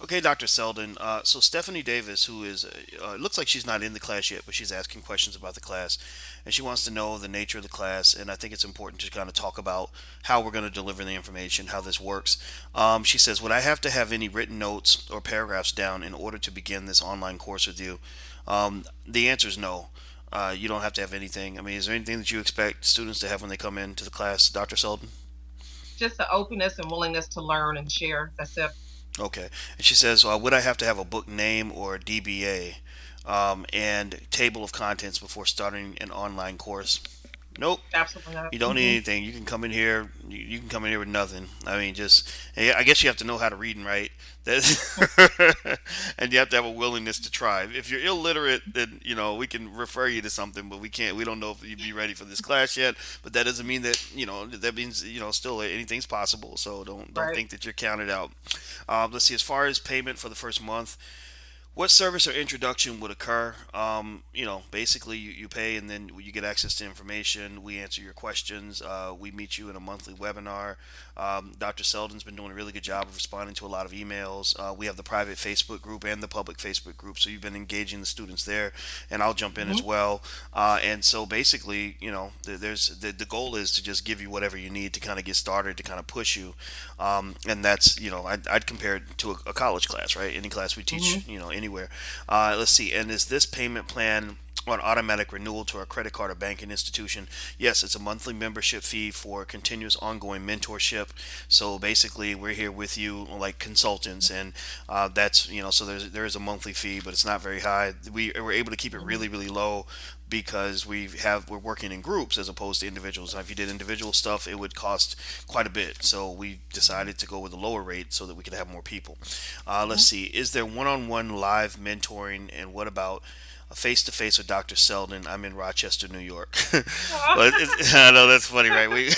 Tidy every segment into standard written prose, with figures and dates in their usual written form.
Okay, Dr. Seldon. So Stephanie Davis, who is, looks like she's not in the class yet, but she's asking questions about the class, and she wants to know the nature of the class. And I think it's important to kind of talk about how we're going to deliver the information, how this works. She says, "Would I have to have any written notes or paragraphs down in order to begin this online course with you?" The answer is no. You don't have to have anything. I mean, is there anything that you expect students to have when they come into the class, Dr. Seldon? Just the openness and willingness to learn and share. That's it. Okay. And she says, would I have to have a book name or a DBA and table of contents before starting an online course? Nope. Absolutely not. You don't need anything. You can come in here. You can come in here with nothing. I mean, just I guess you have to know how to read and write. That's and you have to have a willingness to try. If you're illiterate, then we can refer you to something, but we can't. We don't know if you'd be ready for this class yet. But that doesn't mean that that means still anything's possible. So don't Right. think that you're counted out. Let's see. As far as payment for the first month, what service or introduction would occur? Basically, you pay and then you get access to information. We answer your questions. We meet you in a monthly webinar. Dr. Selden's been doing a really good job of responding to a lot of emails. We have the private Facebook group and the public Facebook group, so you've been engaging the students there, and I'll jump in as Hmm. well. And so basically, there's the goal is to just give you whatever you need to kind of get started, to kind of push you, and that's I'd compare it to a college class, right? Any class we teach, Hmm. anywhere. Let's see. And is this payment plan on automatic renewal to our credit card or banking institution? Yes, it's a monthly membership fee for continuous ongoing mentorship. So basically, we're here with you like consultants, and that's so there is a monthly fee, but it's not very high. We're able to keep it Hmm. really low because we're working in groups as opposed to individuals. Now, if you did individual stuff, it would cost quite a bit. So we decided to go with a lower rate so that we could have more people. Let's Hmm. see. Is there one-on-one live mentoring, and what about a face-to-face with Dr. Seldon? I'm in Rochester, New York. But I know that's funny, right? We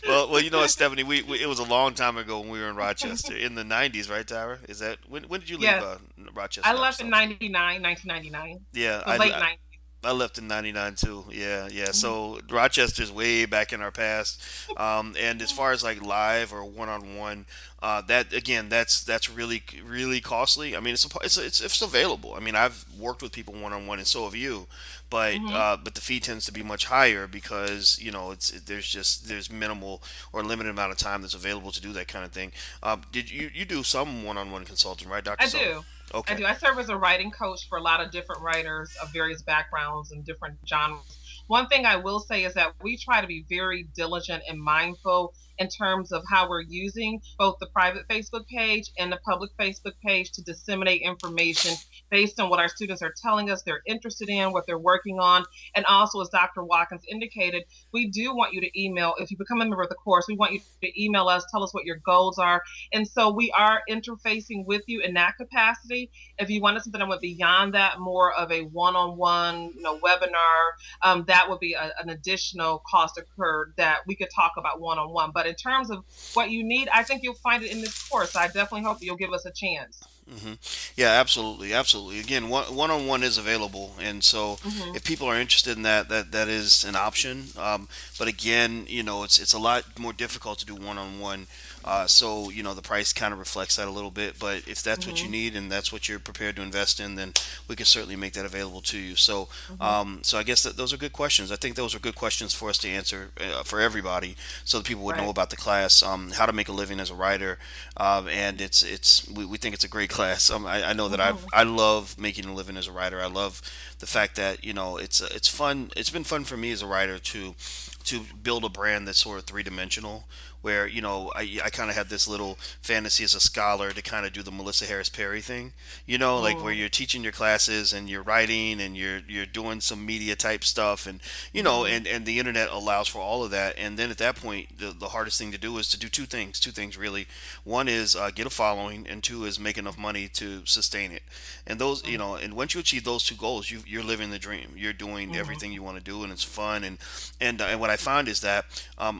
well, you know what, Stephanie? It was a long time ago when we were in Rochester in the '90s, right, Tyra? Is that when did you leave Yes. Rochester, I Dr. left in Seldon? 99, 1999. Yeah, So late 90s. I left in '99 too. Yeah. Hmm. So Rochester's way back in our past. And as far as like live or one-on-one, that again, that's really costly. I mean, it's available. I mean, I've worked with people one-on-one, and so have you. Hmm. But the fee tends to be much higher because there's minimal or limited amount of time that's available to do that kind of thing. Did you do some one-on-one consulting, right, Doctor I Sullivan? do. I Okay. do. I serve as a writing coach for a lot of different writers of various backgrounds and different genres. One thing I will say is that we try to be very diligent and mindful in terms of how we're using both the private Facebook page and the public Facebook page to disseminate information based on what our students are telling us they're interested in, what they're working on. And also, as Dr. Watkins indicated, we do want you to email. If you become a member of the course, we want you to email us, tell us what your goals are, and so we are interfacing with you in that capacity. If you wanted something that went beyond that, more of a one-on-one, webinar, that would be an additional cost occurred that we could talk about one-on-one. But in terms of what you need, I think you'll find it in this course. I definitely hope you'll give us a chance. hmm Yeah, absolutely. Again, on one is available, and so Hmm. if people are interested in that, that is an option. But again, it's a lot more difficult to do one on one. So the price kind of reflects that a little bit. But if that's what you Hmm. need and that's what you're prepared to invest in, then we can certainly make that available to you. So, Hmm. I guess that those are good questions. I think those are good questions for us to answer for everybody, so that people would know Right. about the class, how to make a living as a writer, and we think it's a great class. I know that Hmm. I love making a living as a writer. I love the fact that it's fun. It's been fun for me as a writer to build a brand that's sort of three dimensional. Where I kind of had this little fantasy as a scholar to kind of do the Melissa Harris Perry thing, like where Hmm. you're teaching your classes and you're writing and you're doing some media type stuff, and Hmm. and the internet allows for all of that. And then at that point, the hardest thing to do is to do two things really. One is get a following, and two is make enough money to sustain it. And those, and once you achieve those two goals, you're living the dream. You're doing everything Hmm. you want to do, and it's fun. And what I find is that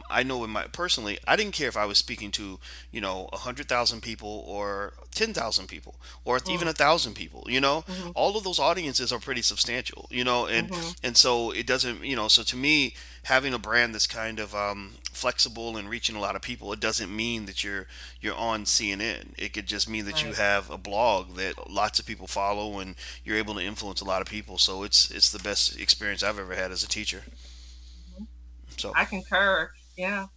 I know in my personally, I didn't care if I was speaking to 100,000 people or 10,000 people or even Mm, 1,000 people. mhm, All of those audiences are pretty substantial. And mhm. and so it doesn't. So to me, having a brand that's kind of flexible and reaching a lot of people, it doesn't mean that you're on CNN. It could just mean that you Right. have a blog that lots of people follow and you're able to influence a lot of people. So it's the best experience I've ever had as a teacher. Mhm. So I concur. Yeah.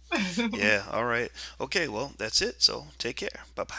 yeah, all right. Okay, well, that's it. So take care. Bye bye.